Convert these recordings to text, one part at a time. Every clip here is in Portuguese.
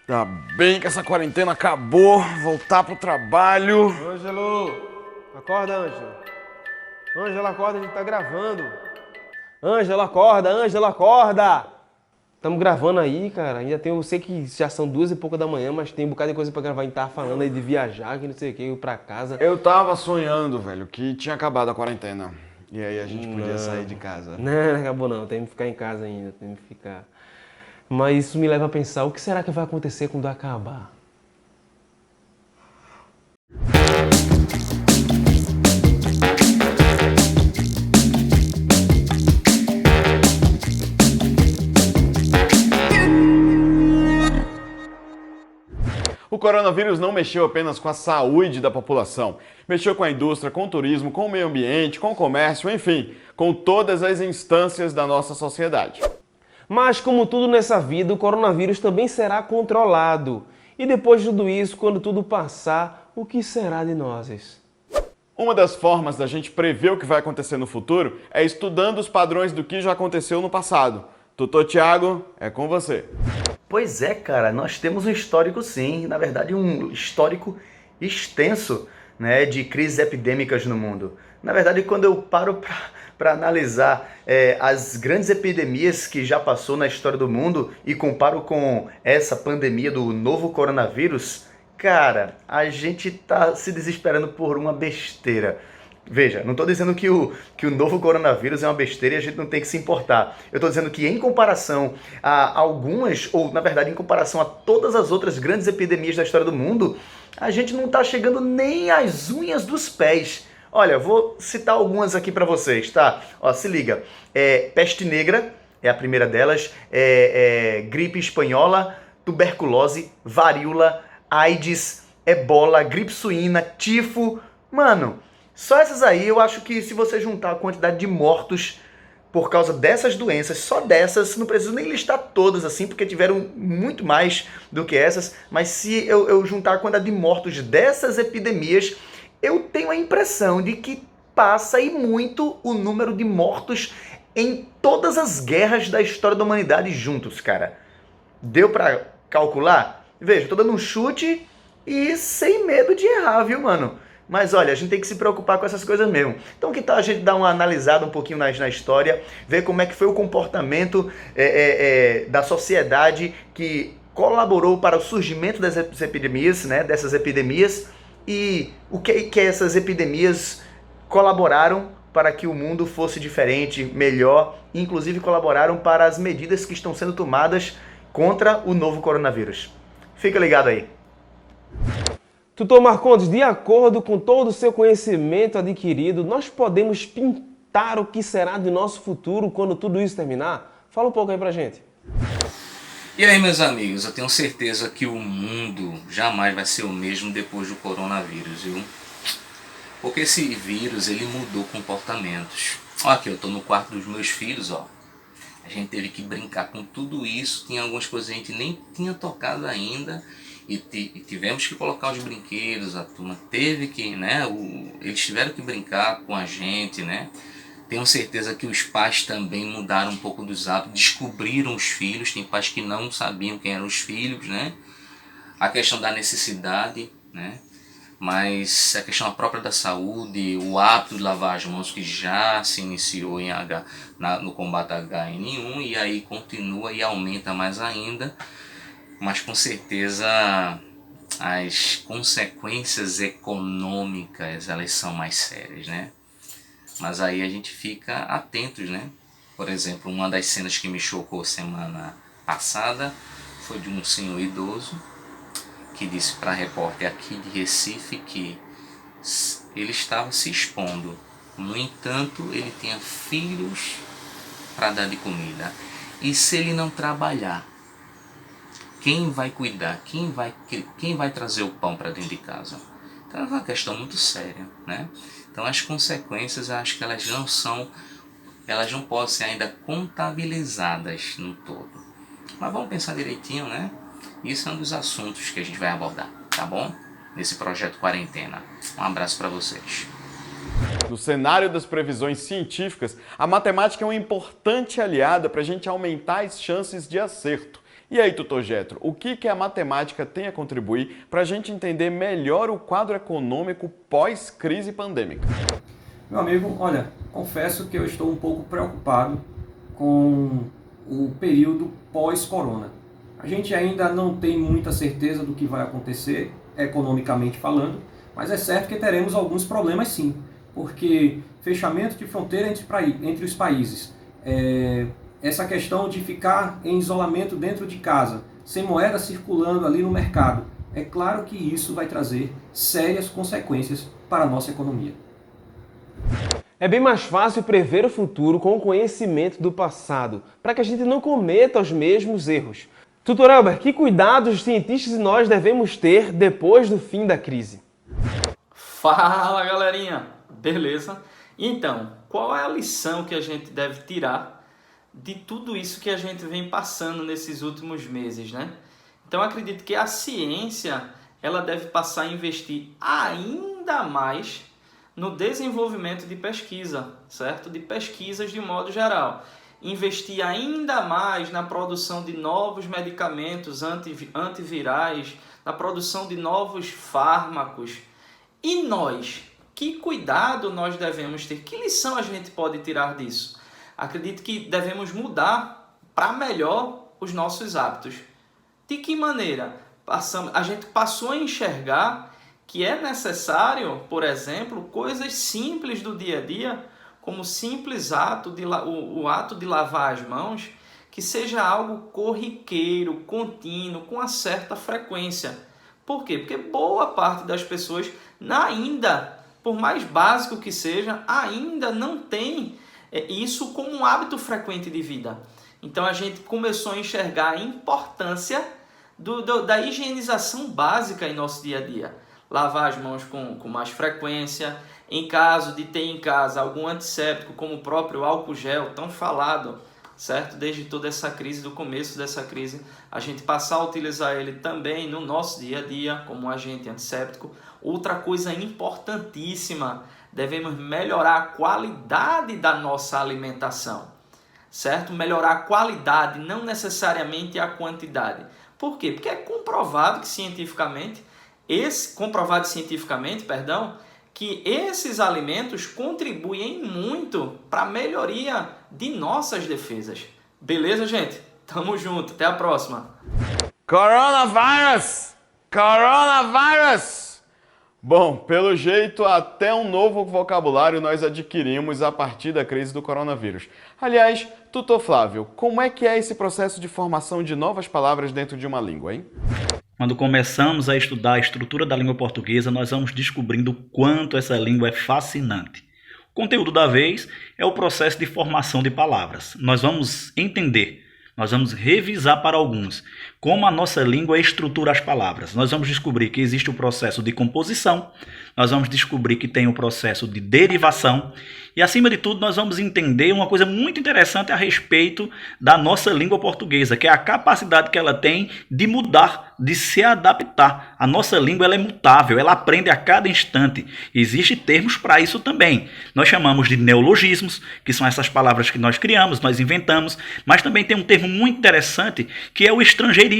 Tá bem que essa quarentena acabou, voltar pro trabalho. Ângelo! Acorda, Ângelo. Ângelo, acorda, a gente tá gravando. Ângelo, acorda, Ângelo, acorda! Estamos gravando aí, cara. Ainda tem, eu sei que já são 2h pouca da manhã, mas tem um bocado de coisa pra gravar. A gente tava falando aí de viajar, que não sei o que, ir pra casa. Eu tava sonhando, velho, que tinha acabado a quarentena. E aí a gente podia sair de casa. Não, não acabou não. Tem que ficar em casa ainda, tem que ficar. Mas isso me leva a pensar, o que será que vai acontecer quando acabar? O coronavírus não mexeu apenas com a saúde da população, mexeu com a indústria, com o turismo, com o meio ambiente, com o comércio, enfim, com todas as instâncias da nossa sociedade. Mas, como tudo nessa vida, o coronavírus também será controlado. E depois de tudo isso, quando tudo passar, o que será de nós? Uma das formas da gente prever o que vai acontecer no futuro é estudando os padrões do que já aconteceu no passado. Tutor Tiago, é com você. Pois é, cara, nós temos um histórico sim, na verdade um histórico extenso, né, de crises epidêmicas no mundo. Na verdade, quando eu paro para analisar as grandes epidemias que já passou na história do mundo e comparo com essa pandemia do novo coronavírus, cara, a gente tá se desesperando por uma besteira. Veja, não estou dizendo que o novo coronavírus é uma besteira e a gente não tem que se importar. Eu estou dizendo que em comparação a algumas, ou na verdade em comparação a todas as outras grandes epidemias da história do mundo, a gente não está chegando nem às unhas dos pés. Olha, vou citar algumas aqui para vocês, tá? Ó, se liga. Peste negra é a primeira delas, gripe espanhola, tuberculose, varíola, AIDS, ebola, gripe suína, tifo. Mano, só essas aí, eu acho que se você juntar a quantidade de mortos por causa dessas doenças, só dessas, não preciso nem listar todas assim, porque tiveram muito mais do que essas, mas se eu juntar a quantidade de mortos dessas epidemias, eu tenho a impressão de que passa e muito o número de mortos em todas as guerras da história da humanidade juntos, cara. Deu pra calcular? Veja, tô dando um chute e sem medo de errar, viu, mano? Mas olha, a gente tem que se preocupar com essas coisas mesmo. Então que tal a gente dar uma analisada um pouquinho na história, ver como é que foi o comportamento da sociedade que colaborou para o surgimento das epidemias, né, dessas epidemias, e o que essas epidemias colaboraram para que o mundo fosse diferente, melhor, e inclusive colaboraram para as medidas que estão sendo tomadas contra o novo coronavírus. Fica ligado aí. Tutor Marcondes, de acordo com todo o seu conhecimento adquirido, nós podemos pintar o que será do nosso futuro quando tudo isso terminar? Fala um pouco aí pra gente. E aí, meus amigos, eu tenho certeza que o mundo jamais vai ser o mesmo depois do coronavírus, viu? Porque esse vírus, ele mudou comportamentos. Ó, aqui, eu tô no quarto dos meus filhos, ó. A gente teve que brincar com tudo isso, tinha algumas coisas que a gente nem tinha tocado ainda, e tivemos que colocar os brinquedos, a turma teve que, né, eles tiveram que brincar com a gente, né. Tenho certeza que os pais também mudaram um pouco dos hábitos, descobriram os filhos, tem pais que não sabiam quem eram os filhos, né. A questão da necessidade, né, mas a questão própria da saúde, o hábito de lavar as mãos que já se iniciou no combate a HN1 e aí continua e aumenta mais ainda, mas com certeza as consequências econômicas elas são mais sérias, né? Mas aí a gente fica atentos, né? Por exemplo, uma das cenas que me chocou semana passada foi de um senhor idoso que disse para a repórter aqui de Recife que ele estava se expondo. No entanto, ele tinha filhos para dar de comida. E se ele não trabalhar, quem vai cuidar? Quem vai trazer o pão para dentro de casa? Então é uma questão muito séria, né? Então as consequências, eu acho que elas não podem ser ainda contabilizadas no todo. Mas vamos pensar direitinho, né? Isso é um dos assuntos que a gente vai abordar, tá bom? Nesse projeto Quarentena. Um abraço para vocês. No cenário das previsões científicas, a matemática é uma importante aliada para a gente aumentar as chances de acerto. E aí, tutor Getro, o que a matemática tem a contribuir para a gente entender melhor o quadro econômico pós-crise pandêmica? Meu amigo, olha, confesso que eu estou um pouco preocupado com o período pós-corona. A gente ainda não tem muita certeza do que vai acontecer, economicamente falando, mas é certo que teremos alguns problemas sim, porque fechamento de fronteira entre os países, essa questão de ficar em isolamento dentro de casa, sem moeda circulando ali no mercado, é claro que isso vai trazer sérias consequências para a nossa economia. É bem mais fácil prever o futuro com o conhecimento do passado, para que a gente não cometa os mesmos erros. Tutor Elber, que cuidados os cientistas e nós devemos ter depois do fim da crise? Fala, galerinha! Beleza? Então, qual é a lição que a gente deve tirar de tudo isso que a gente vem passando nesses últimos meses, né? Então, eu acredito que a ciência ela deve passar a investir ainda mais no desenvolvimento de pesquisa, certo? De pesquisas de modo geral. Investir ainda mais na produção de novos medicamentos antivirais, na produção de novos fármacos. E nós? Que cuidado nós devemos ter? Que lição a gente pode tirar disso? Acredito que devemos mudar para melhor os nossos hábitos. De que maneira? A gente passou a enxergar que é necessário, por exemplo, coisas simples do dia a dia, como o simples ato o ato de lavar as mãos, que seja algo corriqueiro, contínuo, com uma certa frequência. Por quê? Porque boa parte das pessoas ainda, por mais básico que seja, ainda não tem isso como um hábito frequente de vida. Então a gente começou a enxergar a importância da higienização básica em nosso dia a dia. Lavar as mãos com mais frequência, em caso de ter em casa algum antisséptico, como o próprio álcool gel, tão falado, certo? Desde toda essa crise, do começo dessa crise, a gente passar a utilizar ele também no nosso dia a dia, como um agente antisséptico. Outra coisa importantíssima, devemos melhorar a qualidade da nossa alimentação, certo? Melhorar a qualidade, não necessariamente a quantidade. Por quê? Porque é comprovado cientificamente, que esses alimentos contribuem muito para a melhoria de nossas defesas. Beleza, gente? Tamo junto, até a próxima. Coronavírus! Coronavírus! Bom, pelo jeito, até um novo vocabulário nós adquirimos a partir da crise do coronavírus. Aliás, tutor Flávio, como é que é esse processo de formação de novas palavras dentro de uma língua, hein? Quando começamos a estudar a estrutura da língua portuguesa, nós vamos descobrindo o quanto essa língua é fascinante. O conteúdo da vez é o processo de formação de palavras. Nós vamos entender, nós vamos revisar para alguns como a nossa língua estrutura as palavras. Nós vamos descobrir que existe o processo de composição, nós vamos descobrir que tem o processo de derivação e, acima de tudo, nós vamos entender uma coisa muito interessante a respeito da nossa língua portuguesa, que é a capacidade que ela tem de mudar, de se adaptar. A nossa língua ela é mutável, ela aprende a cada instante. Existem termos para isso também. Nós chamamos de neologismos, que são essas palavras que nós criamos, nós inventamos, mas também tem um termo muito interessante que é o estrangeirismo.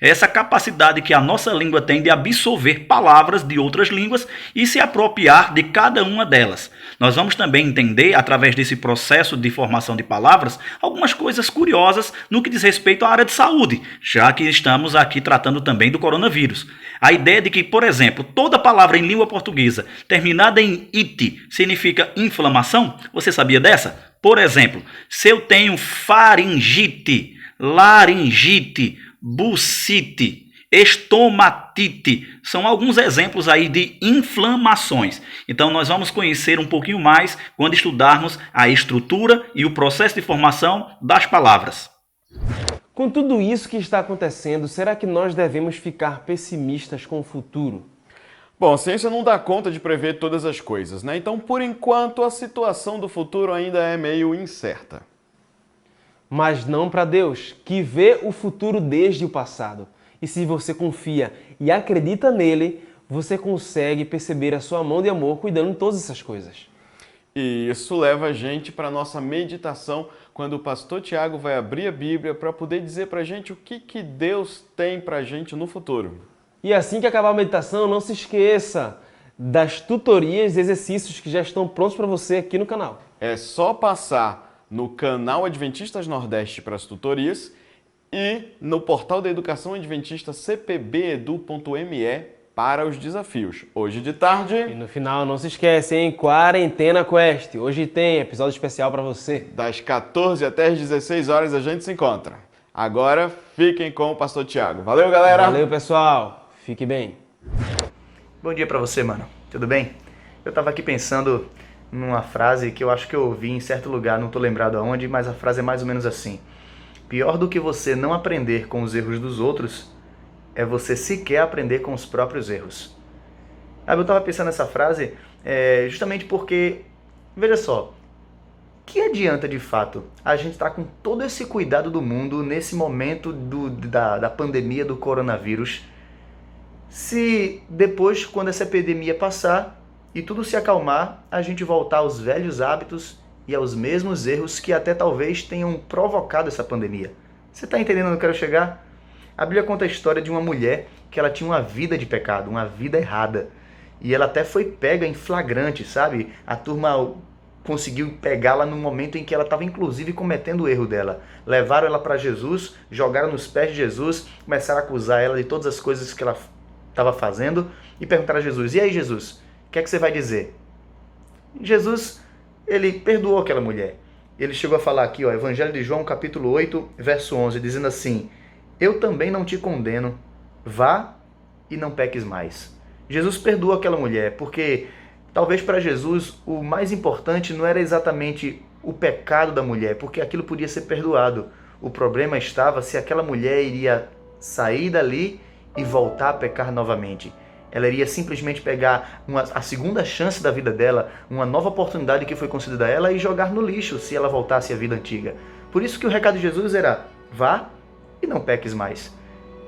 É essa capacidade que a nossa língua tem de absorver palavras de outras línguas e se apropriar de cada uma delas. Nós vamos também entender, através desse processo de formação de palavras, algumas coisas curiosas no que diz respeito à área de saúde, já que estamos aqui tratando também do coronavírus. A ideia de que, por exemplo, toda palavra em língua portuguesa terminada em "ite" significa inflamação, você sabia dessa? Por exemplo, se eu tenho faringite, laringite, bucite, estomatite, são alguns exemplos aí de inflamações. Então nós vamos conhecer um pouquinho mais quando estudarmos a estrutura e o processo de formação das palavras. Com tudo isso que está acontecendo, será que nós devemos ficar pessimistas com o futuro? Bom, a ciência não dá conta de prever todas as coisas, né? Então, por enquanto, a situação do futuro ainda é meio incerta. Mas não para Deus, que vê o futuro desde o passado. E se você confia e acredita nele, você consegue perceber a sua mão de amor cuidando de todas essas coisas. E isso leva a gente para a nossa meditação, quando o pastor Tiago vai abrir a Bíblia para poder dizer para a gente o que Deus tem para a gente no futuro. E assim que acabar a meditação, não se esqueça das tutorias e exercícios que já estão prontos para você aqui no canal. É só passar no canal Adventistas Nordeste para as tutorias e no portal da Educação Adventista cpbedu.me para os desafios. Hoje de tarde... E no final, não se esquece, hein? Quarentena Quest. Hoje tem episódio especial para você. Das 14 até as 16 horas a gente se encontra. Agora, fiquem com o pastor Tiago. Valeu, galera! Valeu, pessoal! Fique bem. Bom dia pra você, mano. Tudo bem? Eu tava aqui pensando numa frase que eu acho que eu ouvi em certo lugar, não tô lembrado aonde, mas a frase é mais ou menos assim. Pior do que você não aprender com os erros dos outros é você sequer aprender com os próprios erros. Eu tava pensando nessa frase justamente porque, veja só, que adianta de fato a gente estar com todo esse cuidado do mundo nesse momento da pandemia do coronavírus, se depois, quando essa epidemia passar e tudo se acalmar, a gente voltar aos velhos hábitos e aos mesmos erros que até talvez tenham provocado essa pandemia. Você está entendendo onde eu quero chegar? A Bíblia conta a história de uma mulher que ela tinha uma vida de pecado, uma vida errada. E ela até foi pega em flagrante, sabe? A turma conseguiu pegá-la no momento em que ela estava inclusive cometendo o erro dela. Levaram ela para Jesus, jogaram nos pés de Jesus, começaram a acusar ela de todas as coisas que ela estava fazendo e perguntaram a Jesus: e aí, Jesus, o que é que você vai dizer? Jesus, ele perdoou aquela mulher. Ele chegou a falar aqui, Evangelho de João, capítulo 8, verso 11, dizendo assim: eu também não te condeno, vá e não peques mais. Jesus perdoou aquela mulher, porque talvez para Jesus o mais importante não era exatamente o pecado da mulher, porque aquilo podia ser perdoado. O problema estava se aquela mulher iria sair dali e voltar a pecar novamente. Ela iria simplesmente pegar a segunda chance da vida dela, uma nova oportunidade que foi concedida a ela e jogar no lixo se ela voltasse à vida antiga. Por isso que o recado de Jesus era: vá e não peques mais.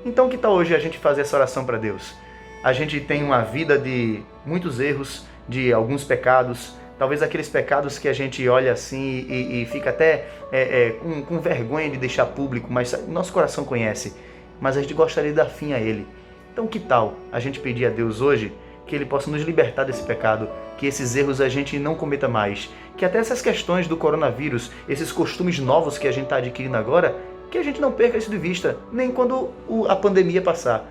Então que tal hoje a gente fazer essa oração para Deus? A gente tem uma vida de muitos erros, de alguns pecados, talvez aqueles pecados que a gente olha assim e fica até com vergonha de deixar público, mas nosso coração conhece. Mas a gente gostaria de dar fim a ele. Então que tal a gente pedir a Deus hoje que Ele possa nos libertar desse pecado, que esses erros a gente não cometa mais, que até essas questões do coronavírus, esses costumes novos que a gente está adquirindo agora, que a gente não perca isso de vista, nem quando a pandemia passar.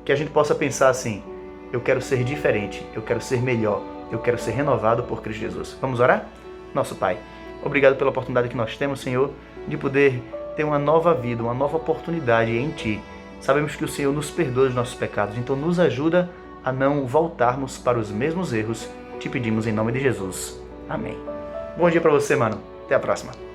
Que a gente possa pensar assim: eu quero ser diferente, eu quero ser melhor, eu quero ser renovado por Cristo Jesus. Vamos orar? Nosso Pai, obrigado pela oportunidade que nós temos, Senhor, de poder ter uma nova vida, uma nova oportunidade em Ti. Sabemos que o Senhor nos perdoa os nossos pecados, então nos ajuda a não voltarmos para os mesmos erros. Te pedimos em nome de Jesus. Amém. Bom dia para você, mano. Até a próxima.